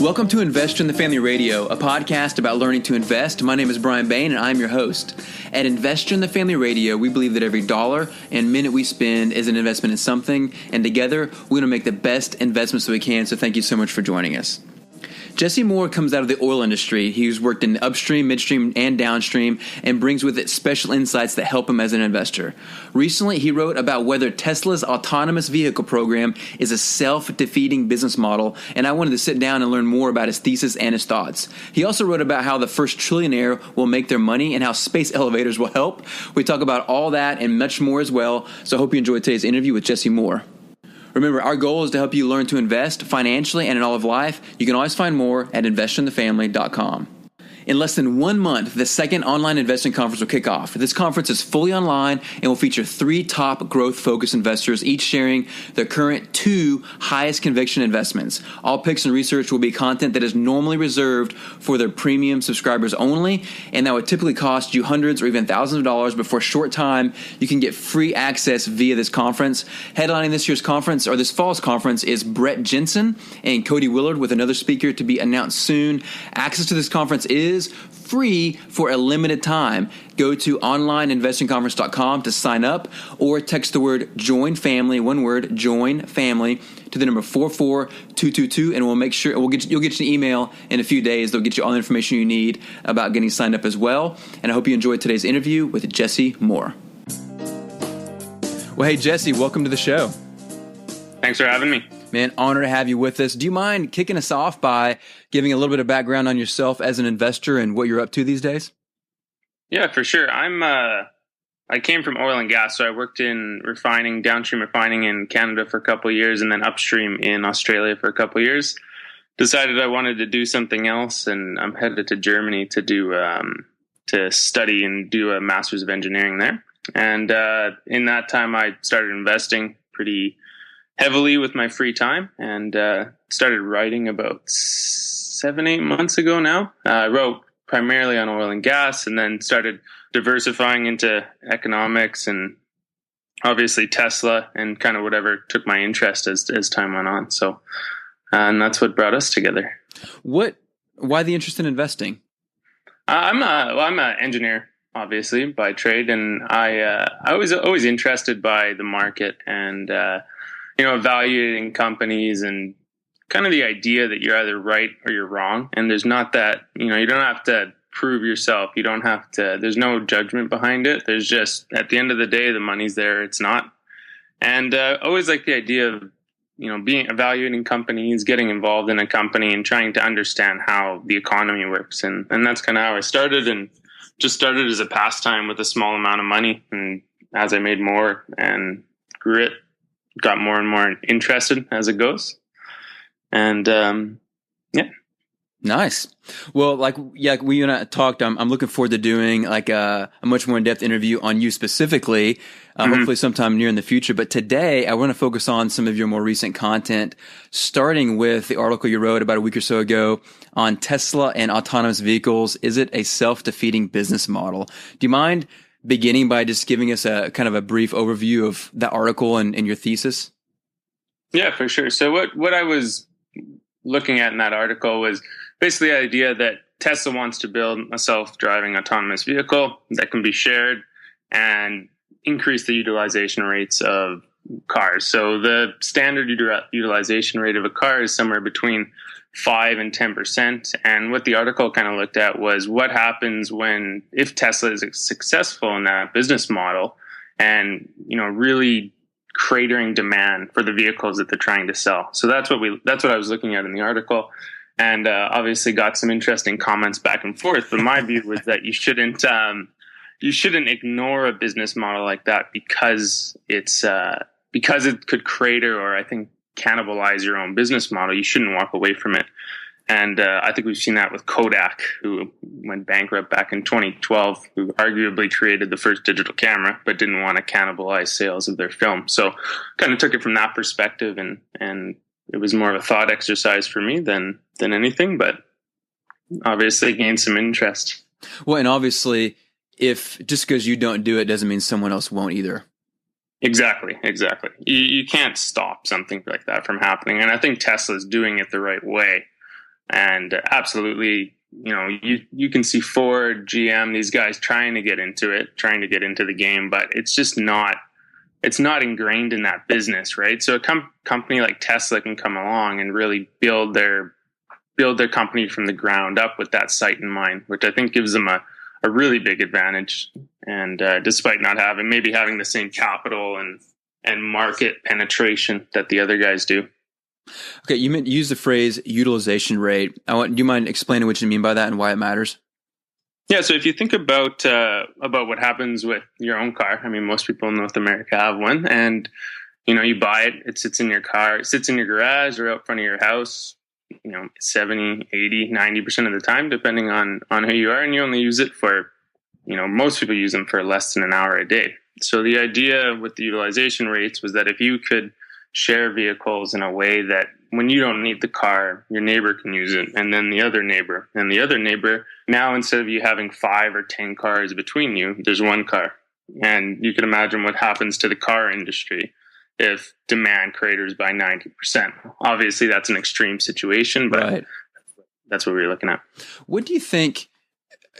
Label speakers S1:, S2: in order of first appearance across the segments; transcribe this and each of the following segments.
S1: Welcome to Investor in the Family Radio, a podcast about learning to invest. My name is Brian Bain, and I'm your host. At Investor in the Family Radio, we believe that every dollar and minute we spend is an investment in something, and together, we're going to make the best investments that we can, so thank you so much for joining us. Jesse Moore comes out of the oil industry. He's worked in upstream, midstream, and downstream, and brings with it special insights that help him as an investor. Recently, he wrote about whether Tesla's autonomous vehicle program is a self-defeating business model, and I wanted to sit down and learn more about his thesis and his thoughts. He also wrote about how the first trillionaire will make their money and how space elevators will help. We talk about all that and much more as well, so I hope you enjoyed today's interview with Jesse Moore. Remember, our goal is to help you learn to invest financially and in all of life. You can always find more at investorinthefamily.com. In less than 1 month, the second online investing conference will kick off. This conference is fully online and will feature 3 top growth-focused investors, each sharing their current 2 highest conviction investments. All picks and research will be content that is normally reserved for their premium subscribers only, and that would typically cost you hundreds or even thousands of dollars, but for a short time, you can get free access via this conference. Headlining this year's conference, or this fall's conference, is Brett Jensen and Cody Willard, with another speaker to be announced soon. Access to this conference is free for a limited time. Go to onlineinvestingconference.com to sign up, or text the word join family, one word, join family, to the number 44222, and we'll make sure you'll get an email in a few days. They'll get you all the information you need about getting signed up as well. And I hope you enjoyed today's interview with Jesse Moore. Well, hey, Jesse, welcome to the show.
S2: Thanks for having me.
S1: Man, honor to have you with us. Do you mind kicking us off by giving a little bit of background on yourself as an investor and what you're up to these days?
S2: Yeah, for sure. I came from oil and gas, so I worked in downstream refining in Canada for a couple of years, and then upstream in Australia for a couple of years. Decided I wanted to do something else, and I'm headed to Germany to study and do a master's of engineering there. And in that time, I started investing pretty heavily with my free time, and started writing about 7-8 months ago now. I wrote primarily on oil and gas, and then started diversifying into economics and obviously Tesla and kind of whatever took my interest as time went on. So, and that's what brought us together.
S1: Why the interest in investing?
S2: I'm an engineer, obviously, by trade, and I was always interested by the market and evaluating companies and kind of the idea that you're either right or you're wrong. And there's not that, you don't have to prove yourself. You don't have to, there's no judgment behind it. There's just, at the end of the day, the money's there. It's not. And I always like the idea of, evaluating companies, getting involved in a company and trying to understand how the economy works. And that's kind of how I started, and just started as a pastime with a small amount of money. And as I made more and grew it, got more and more interested as it goes. And yeah.
S1: Nice. Well, like we and I talked, I'm looking forward to doing like a much more in-depth interview on you specifically, hopefully sometime near in the future. But today I want to focus on some of your more recent content, starting with the article you wrote about a week or so ago on Tesla and autonomous vehicles. Is it a self-defeating business model? Do you mind beginning by just giving us a kind of a brief overview of that article and your thesis?
S2: Yeah, for sure. So what I was looking at in that article was basically the idea that Tesla wants to build a self-driving autonomous vehicle that can be shared and increase the utilization rates of cars. So the standard utilization rate of a car is somewhere between 5 and 10%. And what the article kind of looked at was what happens if Tesla is successful in that business model and, really cratering demand for the vehicles that they're trying to sell. So that's what I was looking at in the article, and obviously got some interesting comments back and forth. But my view was that you shouldn't ignore a business model like that because it could crater or I think cannibalize your own business model. You shouldn't walk away from it. And I think we've seen that with Kodak, who went bankrupt back in 2012, who arguably created the first digital camera, but didn't want to cannibalize sales of their film. So kind of took it from that perspective, and it was more of a thought exercise for me than anything, but obviously gained some interest.
S1: Well, and obviously, if just because you don't do it doesn't mean someone else won't either.
S2: Exactly. You can't stop something like that from happening. And I think Tesla's doing it the right way. And absolutely, you can see Ford, GM, these guys trying to get into the game, but it's not ingrained in that business, right? So a company like Tesla can come along and really build their company from the ground up with that sight in mind, which I think gives them a really big advantage. And despite not having the same capital and market penetration that the other guys do.
S1: Okay, you used the phrase utilization rate. Do you mind explaining what you mean by that and why it matters?
S2: Yeah, so if you think about what happens with your own car, I mean, most people in North America have one, and you buy it, it sits in your car, it sits in your garage or out front of your house, 70, 80, 90% of the time, depending on who you are, and you only use it for, most people use them for less than an hour a day. So the idea with the utilization rates was that if you could share vehicles in a way that when you don't need the car, your neighbor can use it, and then the other neighbor, and the other neighbor. Now, instead of you having 5 or 10 cars between you, there's one car. And you can imagine what happens to the car industry if demand craters by 90%. Obviously, that's an extreme situation, but right. That's what we're looking at.
S1: What do you think,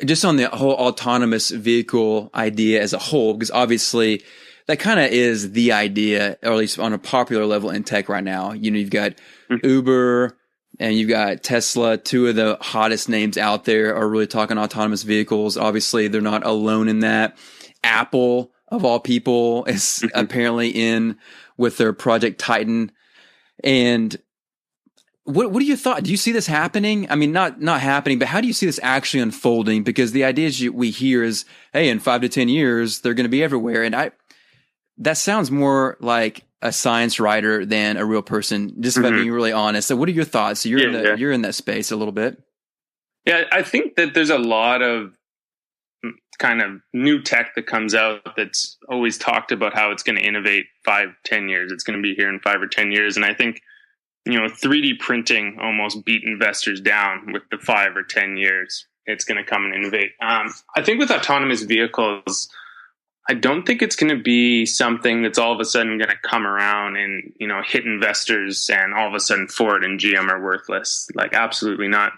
S1: just on the whole autonomous vehicle idea as a whole, because obviously that kind of is the idea, or at least on a popular level in tech right now. You've got Uber and you've got Tesla. Two of the hottest names out there are really talking autonomous vehicles. Obviously, they're not alone in that. Apple, of all people, is apparently in with their Project Titan. And what are your thoughts? Do you see this happening? I mean, not happening, but how do you see this actually unfolding? Because the idea we hear is, hey, in 5 to 10 years, they're going to be everywhere. And that sounds more like a science writer than a real person, just about being really honest. So what are your thoughts? So you're in that space a little bit.
S2: Yeah, I think that there's a lot of kind of new tech that comes out that's always talked about how it's going to innovate 5-10 years. It's going to be here in 5 or 10 years. And I think, 3D printing almost beat investors down with the 5 or 10 years it's going to come and innovate. I think with autonomous vehicles, I don't think it's going to be something that's all of a sudden going to come around and, hit investors and all of a sudden Ford and GM are worthless. Like, absolutely not.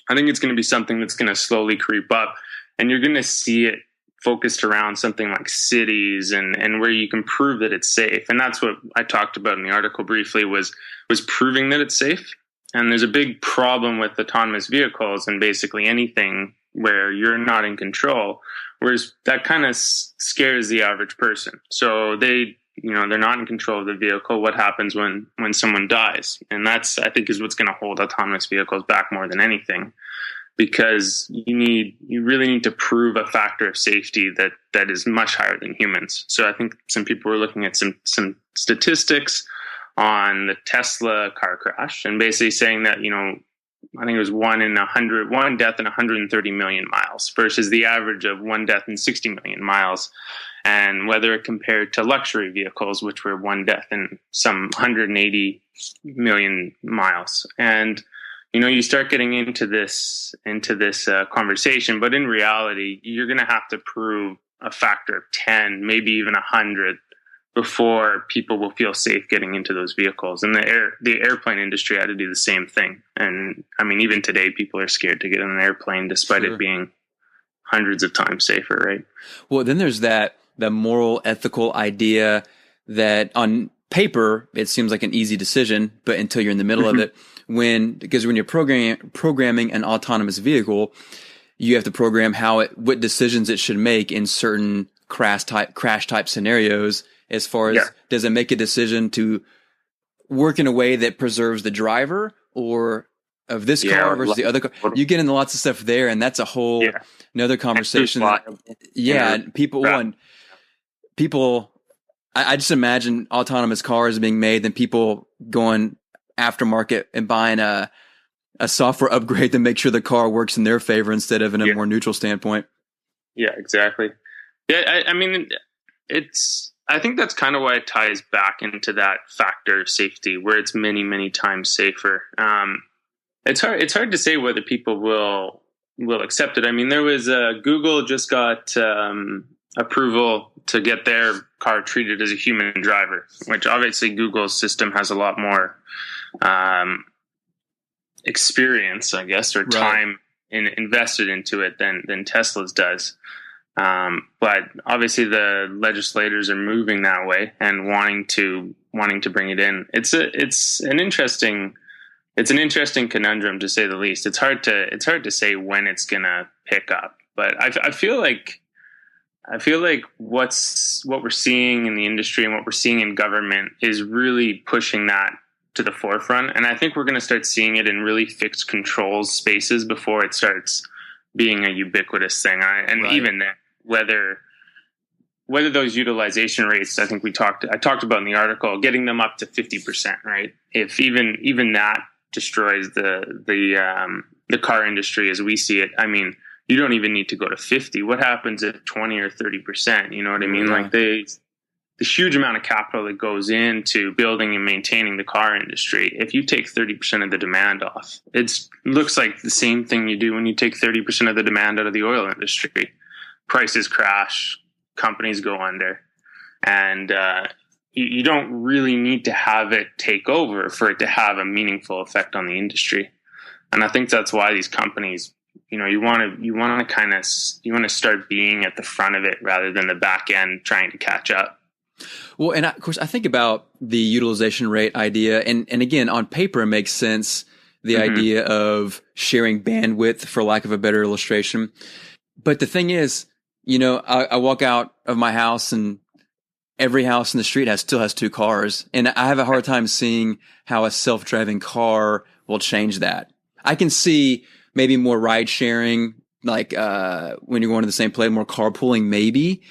S2: I think it's going to be something that's going to slowly creep up, and you're going to see it focused around something like cities and where you can prove that it's safe. And that's what I talked about in the article briefly was proving that it's safe. And there's a big problem with autonomous vehicles and basically anything where you're not in control, whereas that kind of scares the average person. So they're not in control of the vehicle. What happens when someone dies? And that's, I think, is what's going to hold autonomous vehicles back more than anything, because you really need to prove a factor of safety that is much higher than humans. So I think some people were looking at some statistics on the Tesla car crash and basically saying that, I think it was 1 death in 130 million miles versus the average of 1 death in 60 million miles. And whether it compared to luxury vehicles, which were 1 death in some 180 million miles. And, you start getting into this conversation, but in reality, you're going to have to prove a factor of 10, maybe even 100 before people will feel safe getting into those vehicles. And the airplane industry had to do the same thing. And I mean, even today, people are scared to get on an airplane despite it being hundreds of times safer, right?
S1: Well, then there's the moral, ethical idea that on paper, it seems like an easy decision, but until you're in the middle of it, because when you're programming an autonomous vehicle, you have to program what decisions it should make in certain crash type scenarios. As far as, does it make a decision to work in a way that preserves the driver or of this car versus the other car? You get into lots of stuff there, and that's a whole another conversation. I just imagine autonomous cars being made, then people going aftermarket and buying a software upgrade to make sure the car works in their favor instead of in a more neutral standpoint. Yeah, exactly.
S2: Yeah, I mean, I think that's kind of why it ties back into that factor of safety, where it's many, many times safer. It's hard to say whether people will accept it. I mean, there was Google just got approval to get their car treated as a human driver, which obviously Google's system has a lot more experience, I guess, or time invested into it than Tesla's does. But obviously the legislators are moving that way and wanting to bring it in. It's an interesting conundrum, to say the least. It's hard to say when it's gonna pick up, but I feel like what we're seeing in the industry and what we're seeing in government is really pushing that to the forefront. And I think we're going to start seeing it in really fixed controls spaces before it starts being a ubiquitous thing. Even then, whether those utilization rates, I think I talked about in the article, getting them up to 50%, right? If even that destroys the car industry as we see it, I mean, you don't even need to go to 50. What happens at 20 or 30%? You know what I mean? Like the huge amount of capital that goes into building and maintaining the car industry. If you take 30% of the demand off, it looks like the same thing you do when you take 30% of the demand out of the oil industry. Prices crash, companies go under, and you don't really need to have it take over for it to have a meaningful effect on the industry. And I think that's why these companies, you want to start being at the front of it rather than the back end trying to catch up.
S1: Well, and of course, I think about the utilization rate idea, and again, on paper, it makes sense. The idea of sharing bandwidth, for lack of a better illustration. But the thing is, I walk out of my house, and every house in the street still has two cars, and I have a hard time seeing how a self-driving car will change that. I can see maybe more ride sharing, like when you're going to the same place, more carpooling, maybe.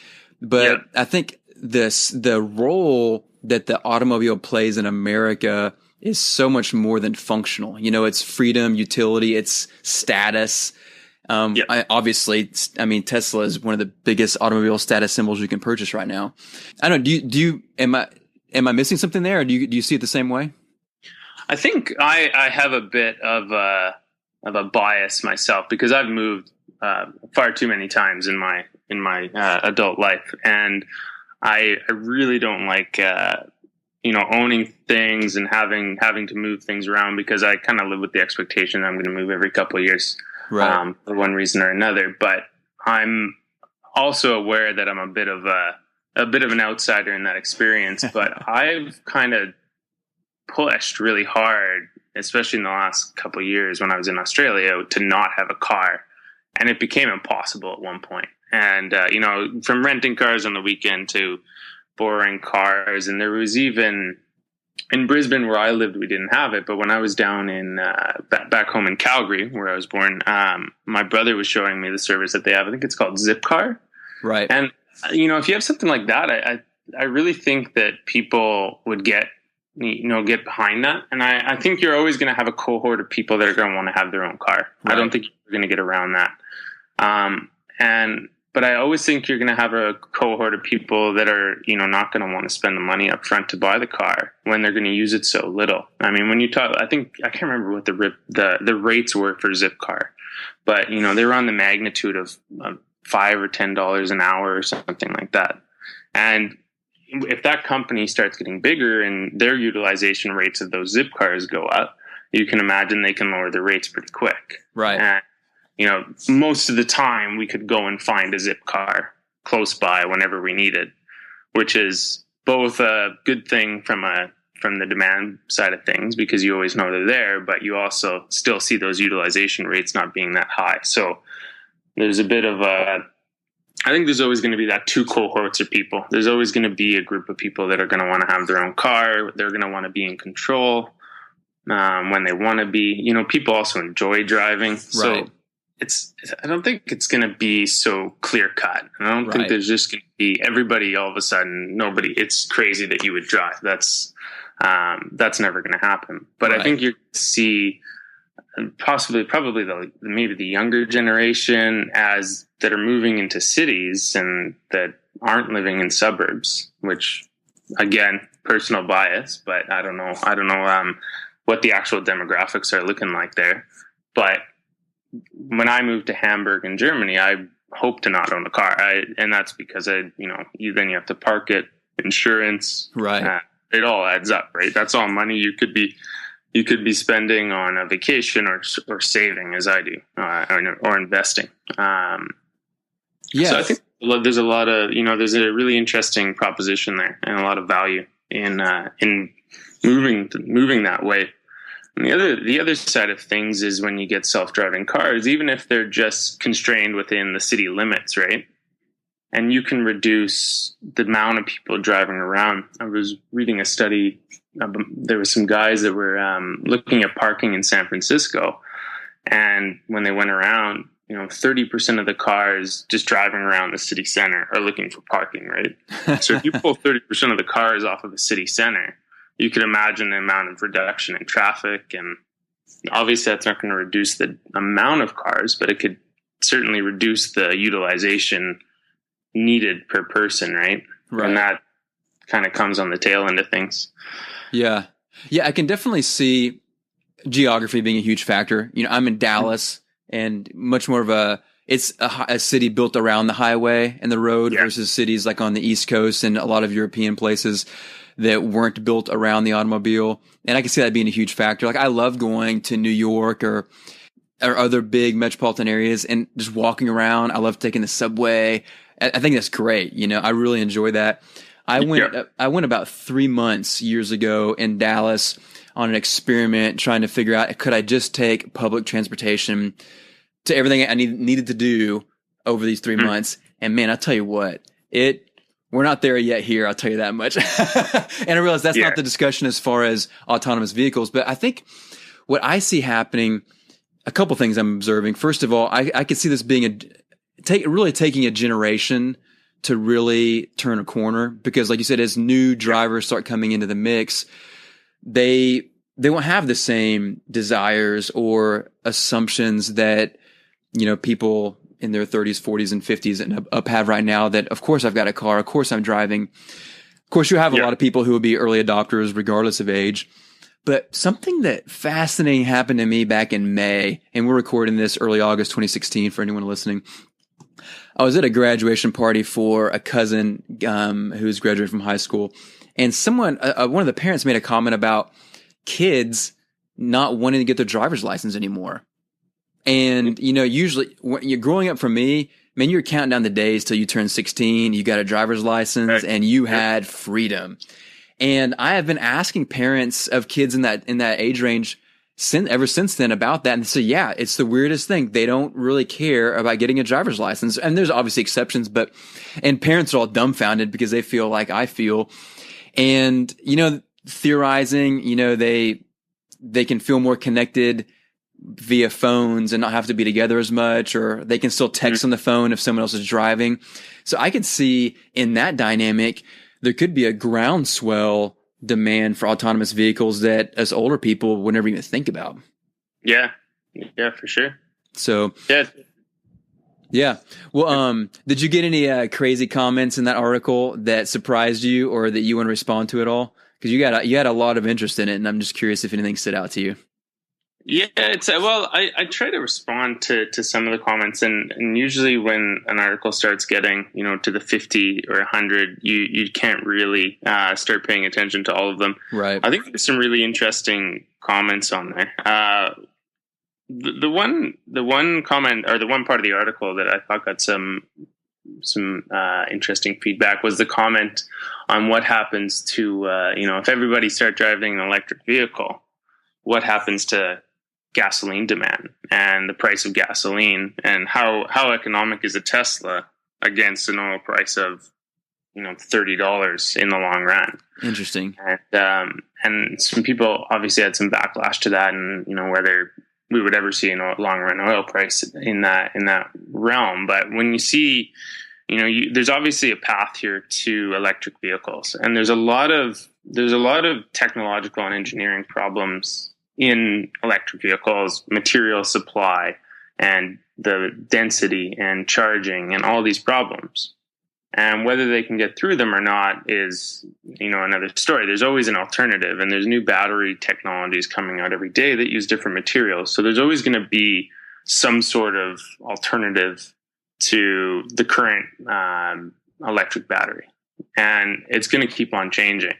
S1: But I think the role that the automobile plays in America is so much more than functional. It's freedom, utility, it's status. Obviously, Tesla is one of the biggest automobile status symbols you can purchase right now. I don't know. Am I missing something there, or do you see it the same way?
S2: I think I have a bit of a bias myself, because I've moved far too many times in my adult life, and I really don't like owning things and having to move things around, because I kind of live with the expectation that I'm going to move every couple of years, for one reason or another. But I'm also aware that I'm a bit of an outsider in that experience. But I've kind of pushed really hard, especially in the last couple of years when I was in Australia, to not have a car, and it became impossible at one point. And from renting cars on the weekend to borrowing cars, and there was even in Brisbane where I lived, we didn't have it. But when I was down in back home in Calgary, where I was born, my brother was showing me the service that they have. I think it's called Zipcar.
S1: Right.
S2: And if you have something like that, I really think that people would get behind that. And I think you're always going to have a cohort of people that are going to want to have their own car. Right. I don't think you're going to get around that. But I always think you're going to have a cohort of people that are, not going to want to spend the money up front to buy the car when they're going to use it so little. I mean, when you talk, I can't remember what the rates were for Zipcar, but they were on the magnitude of $5 or $10 an hour or something like that. And if that company starts getting bigger and their utilization rates of those Zip cars go up, you can imagine they can lower the rates pretty quick.
S1: Right.
S2: And, most of the time we could go and find a Zip car close by whenever we needed, which is both a good thing from the demand side of things, because you always know they're there, but you also still see those utilization rates not being that high. So there's a bit of I think there's always going to be that two cohorts of people. There's always going to be a group of people that are going to want to have their own car. They're going to want to be in control when they want to be. People also enjoy driving.
S1: Right.
S2: So I don't think it's going to be so clear cut. I don't think there's just going to be everybody all of a sudden, nobody. It's crazy that you would drive. That's never going to happen. But I think you see probably maybe the younger generation that are moving into cities and that aren't living in suburbs, which again, personal bias, but I don't know what the actual demographics are looking like there. But when I moved to Hamburg in Germany, I hope to not own a car. And that's because then you have to park it, insurance,
S1: right.
S2: It all adds up, right? That's all money you could be you could be spending on a vacation or saving, as I do, or investing. So I think there's a lot of, there's a really interesting proposition there and a lot of value in moving that way. And the other side of things is when you get self-driving cars, even if they're just constrained within the city limits, right? And you can reduce the amount of people driving around. I was reading a study. There were some guys that were looking at parking in San Francisco. And when they went around, 30% of the cars just driving around the city center are looking for parking, right? So if you pull 30% of the cars off of the city center, you could imagine the amount of reduction in traffic. And obviously that's not going to reduce the amount of cars, but it could certainly reduce the utilization needed per person, right? And that kind of comes on the tail end of things.
S1: Yeah. I can definitely see geography being a huge factor. I'm in Dallas, and much more of it's a city built around the highway and the road versus cities like on the East Coast and a lot of European places that weren't built around the automobile. And I can see that being a huge factor. Like, I love going to New York or other big metropolitan areas and just walking around. I love taking the subway. I think that's great. I really enjoy that. I went about 3 months years ago in Dallas on an experiment trying to figure out, could I just take public transportation to everything I needed to do over these 3 months? And man, I'll tell you what, we're not there yet here. I'll tell you that much. And I realize that's not the discussion as far as autonomous vehicles, but I think what I see happening, a couple things I'm observing. First of all, I could see this being really taking a generation to really turn a corner, because like you said, as new drivers start coming into the mix, they won't have the same desires or assumptions that, people in their 30s, 40s, and 50s and up have right now, that of course I've got a car, of course I'm driving. Of course you have a lot of people who will be early adopters regardless of age. But something that fascinating happened to me back in May, and we're recording this early August 2016 for anyone listening. I was at a graduation party for a cousin who's graduating from high school, and one of the parents made a comment about kids not wanting to get their driver's license anymore. And, usually when you're growing up, for me, man, you're counting down the days till you turn 16, you got a driver's license, and you had freedom. And I have been asking parents of kids in that age range ever since then about that. And so, yeah, it's the weirdest thing. They don't really care about getting a driver's license. And there's obviously exceptions, and parents are all dumbfounded because they feel like I feel. And, theorizing, they can feel more connected via phones and not have to be together as much, or they can still text on the phone if someone else is driving. So I could see in that dynamic, there could be a groundswell demand for autonomous vehicles that us older people would never even think about. Yeah,
S2: for sure.
S1: So, yeah. Well, did you get any crazy comments in that article that surprised you or that you want to respond to at all? Because you had a lot of interest in it, and I'm just curious if anything stood out to you.
S2: Yeah, I try to respond to some of the comments, and usually when an article starts getting, to the 50 or 100, you can't really start paying attention to all of them.
S1: Right.
S2: I think there's some really interesting comments on there. The one comment, or the one part of the article that I thought got some interesting feedback was the comment on what happens to if everybody start driving an electric vehicle, what happens to gasoline demand and the price of gasoline, and how economic is a Tesla against an oil price of $30 in the long run.
S1: Interesting.
S2: And some people obviously had some backlash to that, and whether we would ever see a long run oil price in that realm. But when you see, there's obviously a path here to electric vehicles, and there's a lot of technological and engineering problems in electric vehicles, material supply and the density and charging and all these problems. And whether they can get through them or not is, another story. There's always an alternative, and there's new battery technologies coming out every day that use different materials. So there's always going to be some sort of alternative to the current electric battery. And it's going to keep on changing.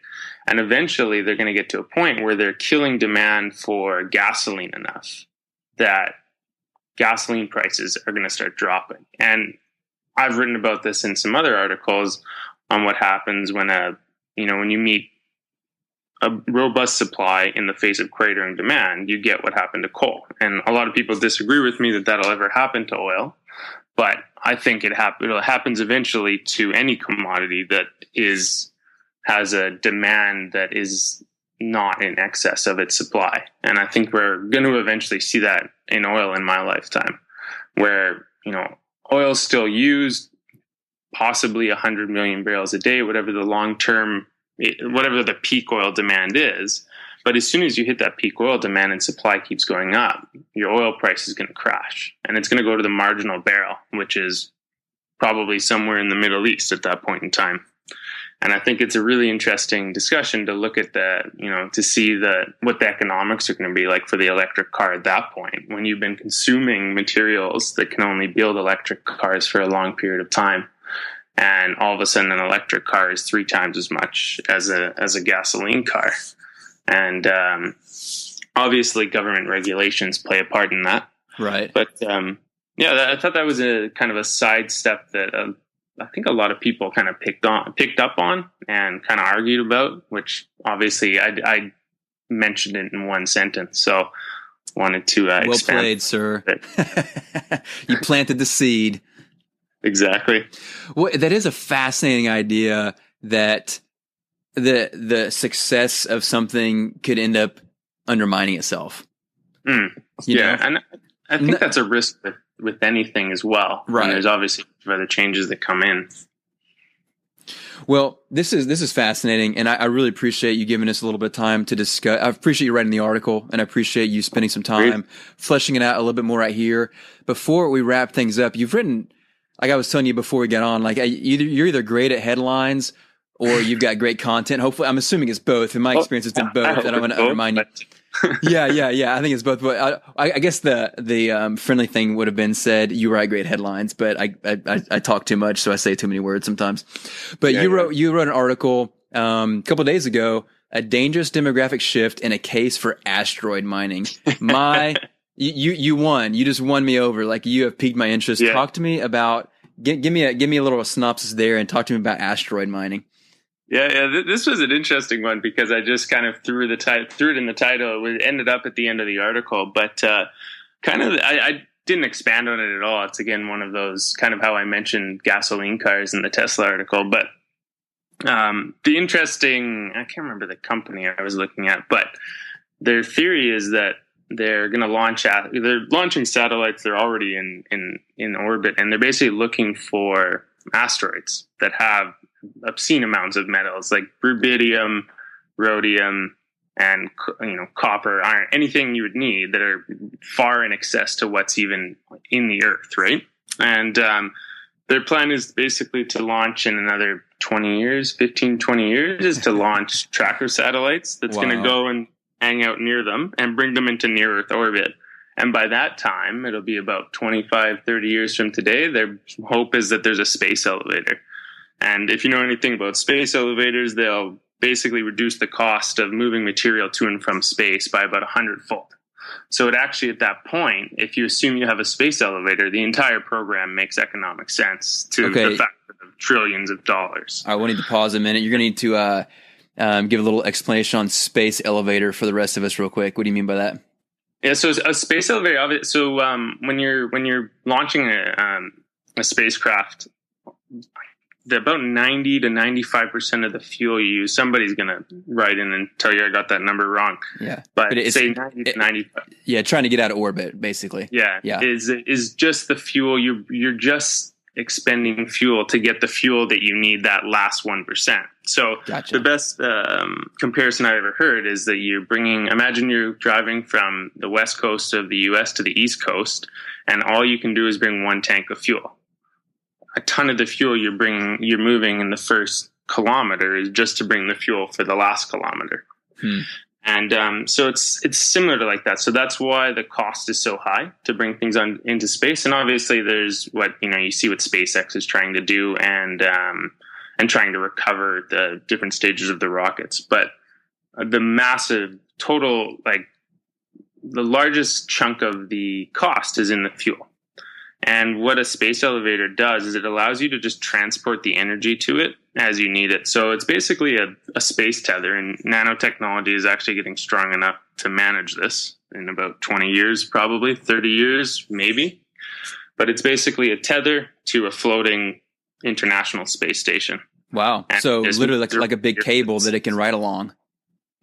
S2: And eventually they're going to get to a point where they're killing demand for gasoline enough that gasoline prices are going to start dropping. And I've written about this in some other articles on what happens when when you meet a robust supply in the face of cratering demand, you get what happened to coal. And a lot of people disagree with me that that'll ever happen to oil, but I think it happens eventually to any commodity that has a demand that is not in excess of its supply. And I think we're going to eventually see that in oil in my lifetime, where, oil is still used, possibly 100 million barrels a day, whatever the peak oil demand is. But as soon as you hit that peak oil demand and supply keeps going up, your oil price is going to crash, and it's going to go to the marginal barrel, which is probably somewhere in the Middle East at that point in time. And I think it's a really interesting discussion to look at to see what the economics are going to be like for the electric car at that point, when you've been consuming materials that can only build electric cars for a long period of time. And all of a sudden, an electric car is 3 times as much as a gasoline car. And obviously, government regulations play a part in that.
S1: Right.
S2: But I thought that was a kind of a sidestep that I think a lot of people kind of picked up on and kind of argued about, which obviously I mentioned it in one sentence. So wanted to
S1: well
S2: expand.
S1: Well played, sir. You planted the seed.
S2: Exactly.
S1: Well, that is a fascinating idea, that the success of something could end up undermining itself.
S2: And I think that's a risk with anything as well.
S1: Right.
S2: And there's obviously other changes that come in.
S1: Well, this is fascinating, and I really appreciate you giving us a little bit of time to discuss. I appreciate you writing the article, and I appreciate you spending some time fleshing it out a little bit more right here. Before we wrap things up, you've written, like I was telling you before we get on, like you're either great at headlines or you've got great content. Hopefully, I'm assuming it's both. In my experience, it's been both. And I'm going to remind you. Yeah. I think it's both. But I guess the friendly thing would have been said, you write great headlines, but I talk too much, so I say too many words sometimes. But you wrote an article a couple of days ago, a dangerous demographic shift and a case for asteroid mining. You won. You just won me over. Like, you have piqued my interest. Yeah. Talk to me about, give me a little synopsis there, and talk to me about asteroid mining.
S2: Yeah. This was an interesting one because I just kind of threw it in the title. It ended up at the end of the article, but I didn't expand on it at all. It's again one of those, kind of how I mentioned gasoline cars in the Tesla article. But the interesting, I can't remember the company I was looking at, but their theory is that they're going to they're launching satellites. They're already in orbit, and they're basically looking for asteroids that have obscene amounts of metals like rubidium, rhodium, and copper, iron, anything you would need that are far in excess to what's even in the Earth, right? And their plan is basically to launch in another 20 years, is to launch tracker satellites that's going to go and hang out near them and bring them into near Earth orbit. And by that time, it'll be about 25, 30 years from today. Their hope is that there's a space elevator. And if you know anything about space elevators, they'll basically reduce the cost of moving material to and from space by about 100-fold. So it actually, at that point, if you assume you have a space elevator, the entire program makes economic sense to the fact of trillions of dollars.
S1: I need to pause a minute. You're going to need to give a little explanation on space elevator for the rest of us real quick. What do you mean by that?
S2: Yeah, so a space elevator. So when you're launching a spacecraft, about 90 to 95% of the fuel you use, somebody's going to write in and tell you I got that number wrong.
S1: Yeah.
S2: But say 90 to 95.
S1: Yeah, trying to get out of orbit, basically.
S2: Yeah. Is just the fuel. You're just expending fuel to get the fuel that you need, that last 1%. So
S1: Gotcha.
S2: The best comparison I ever heard is that imagine you're driving from the west coast of the U.S. to the east coast, and all you can do is bring one tank of fuel. A ton of the fuel you're moving in the first kilometer is just to bring the fuel for the last kilometer. And so it's similar to like that. So that's why the cost is so high to bring things into space. And obviously there's what, you see what SpaceX is trying to do, and and trying to recover the different stages of the rockets. But the massive total, like the largest chunk of the cost is in the fuel. And what a space elevator does is it allows you to just transport the energy to it as you need it. So it's basically a space tether, and nanotechnology is actually getting strong enough to manage this in about 20 years, probably 30 years, maybe. But it's basically a tether to a floating international space station.
S1: Wow.
S2: And
S1: so literally like a big cable that it can ride along.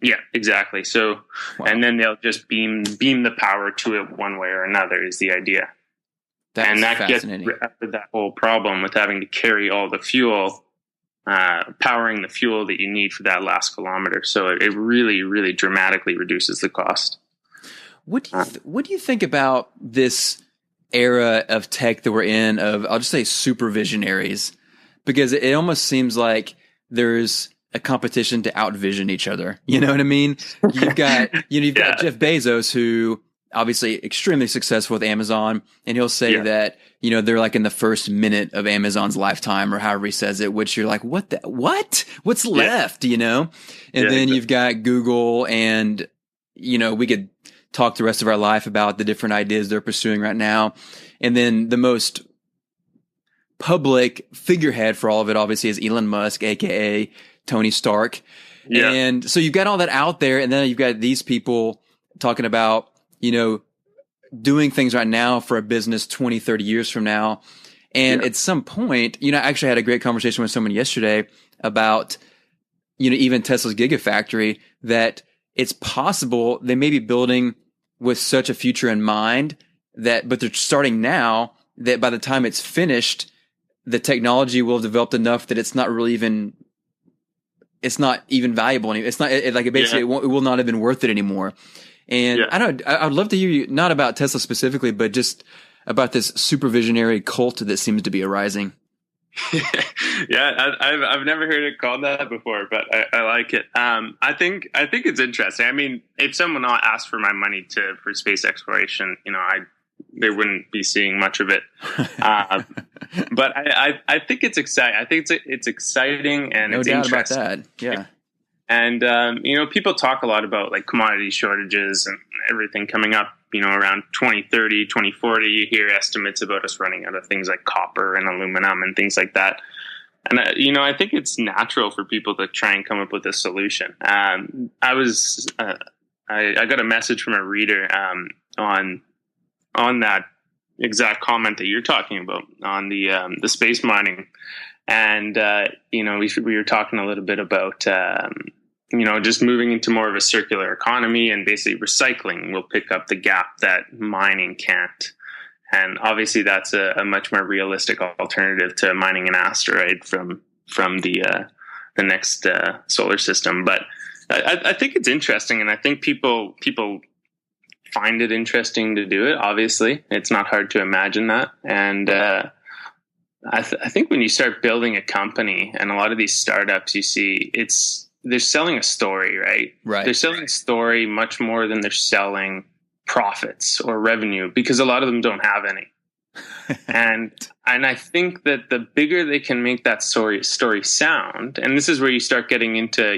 S2: Yeah, exactly. So, wow. And then they'll just beam the power to it one way or another is the idea. And that gets rid of that whole problem with having to carry all the fuel, powering the fuel that you need for that last kilometer. So it really, really dramatically reduces the cost.
S1: What do you think about this era of tech that we're in, of, I'll just say, super visionaries? Because it almost seems like there's a competition to outvision each other. You know what I mean? You've got Jeff Bezos, who obviously extremely successful with Amazon, and he'll say that, they're like in the first minute of Amazon's lifetime, or however he says it, which you're like, what's left, And then you've got Google, and, we could talk the rest of our life about the different ideas they're pursuing right now. And then the most public figurehead for all of it, obviously, is Elon Musk, aka Tony Stark. Yeah. And so you've got all that out there, and then you've got these people talking about, doing things right now for a business 20, 30 years from now. And at some point, I actually had a great conversation with someone yesterday about, even Tesla's Gigafactory, that it's possible they may be building with such a future in mind but they're starting now, that by the time it's finished, the technology will have developed enough that it's not even valuable anymore. It's not it will not have been worth it anymore. And I'd love to hear you, not about Tesla specifically, but just about this super visionary cult that seems to be arising.
S2: I've never heard it called that before, but I like it. I think it's interesting. I mean, if someone asked for my money for space exploration, they wouldn't be seeing much of it. But I think it's exciting. I think it's exciting, and
S1: no
S2: it's
S1: doubt
S2: interesting.
S1: About that. Yeah.
S2: And, people talk a lot about like commodity shortages and everything coming up, around 2030, 2040. You hear estimates about us running out of things like copper and aluminum and things like that. And, I think it's natural for people to try and come up with a solution. I got a message from a reader on that exact comment that you're talking about on the space mining. And, we were talking a little bit about, just moving into more of a circular economy, and basically recycling will pick up the gap that mining can't. And obviously that's a much more realistic alternative to mining an asteroid from the next solar system. But I think it's interesting, and I think people find it interesting to do it. Obviously, it's not hard to imagine that. And I think when you start building a company, and a lot of these startups, you see they're selling a story, right?
S1: Right.
S2: They're selling a story much more than they're selling profits or revenue, because a lot of them don't have any. and I think that the bigger they can make that story sound, and this is where you start getting into,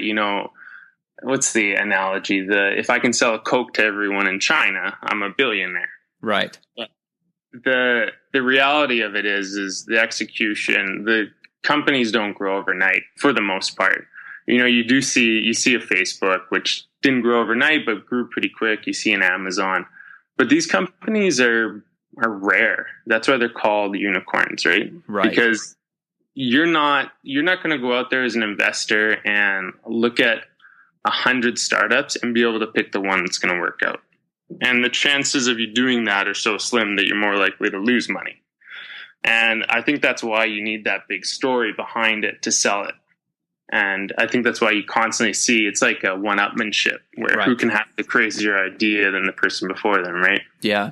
S2: what's the analogy? If I can sell a Coke to everyone in China, I'm a billionaire.
S1: Right.
S2: But the reality of it is the execution. The companies don't grow overnight for the most part. You see a Facebook, which didn't grow overnight, but grew pretty quick. You see an Amazon, but these companies are rare. That's why they're called unicorns, right?
S1: Right.
S2: Because you're not going to go out there as an investor and look at 100 startups and be able to pick the one that's going to work out. And the chances of you doing that are so slim that you're more likely to lose money. And I think that's why you need that big story behind it to sell it. And I think that's why you constantly see it's like a one-upmanship, where who can have the crazier idea than the person before them, right?
S1: Yeah.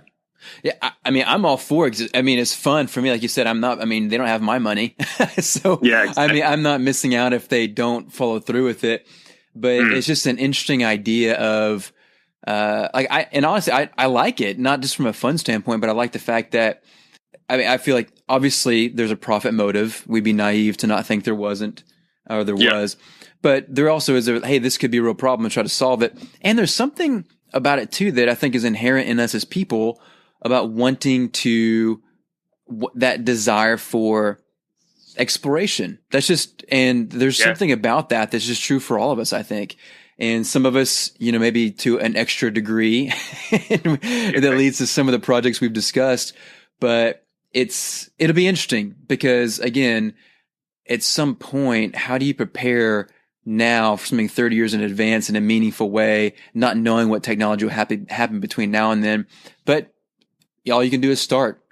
S1: Yeah. I mean, I'm all for it. I mean, it's fun for me. Like you said, they don't have my money. So, yeah, exactly. I mean, I'm not missing out if they don't follow through with it. But it's just an interesting idea of, honestly, I like it, not just from a fun standpoint, but I like the fact that, I feel like obviously there's a profit motive. We'd be naive to not think there wasn't. or there was. But there also is hey, this could be a real problem and try to solve it. And there's something about it too that I think is inherent in us as people about wanting to that desire for exploration. That's just, and there's something about that that's just true for all of us, I think. And some of us, maybe to an extra degree that leads to some of the projects we've discussed. But it'll be interesting because, again, at some point, how do you prepare now for something 30 years in advance in a meaningful way, not knowing what technology will happen between now and then? But all you can do is start,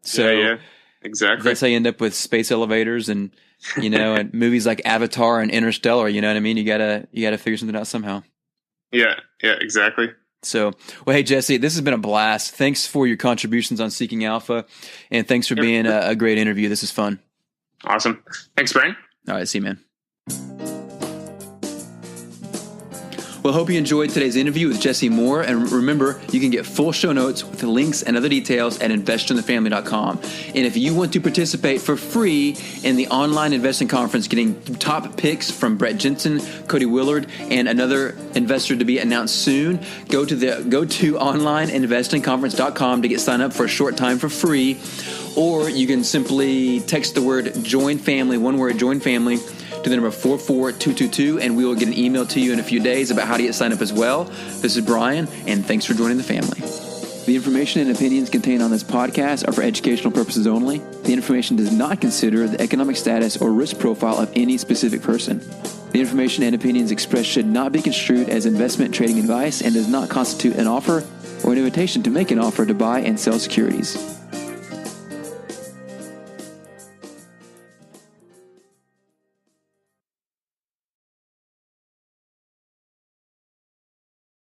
S1: So
S2: exactly.
S1: That's how you end up with space elevators and, and movies like Avatar and Interstellar. You know what I mean? You gotta figure something out somehow.
S2: Yeah, exactly.
S1: So, well, hey, Jesse, this has been a blast. Thanks for your contributions on Seeking Alpha, and thanks for being a great interview. This is fun.
S2: Awesome. Thanks, Brian.
S1: All right, see you, man. Well, I hope you enjoyed today's interview with Jesse Moore. And remember, you can get full show notes with the links and other details at investorinthefamily.com. And if you want to participate for free in the online investing conference, getting top picks from Brett Jensen, Cody Willard, and another investor to be announced soon, go to onlineinvestingconference.com to get signed up for a short time for free. Or you can simply text the word join family, one word, join family, to the number 44222, and we will get an email to you in a few days about how to get signed up as well. This is Brian, and thanks for joining the family. The information and opinions contained on this podcast are for educational purposes only. The information does not consider the economic status or risk profile of any specific person. The information and opinions expressed should not be construed as investment trading advice and does not constitute an offer or an invitation to make an offer to buy and sell securities.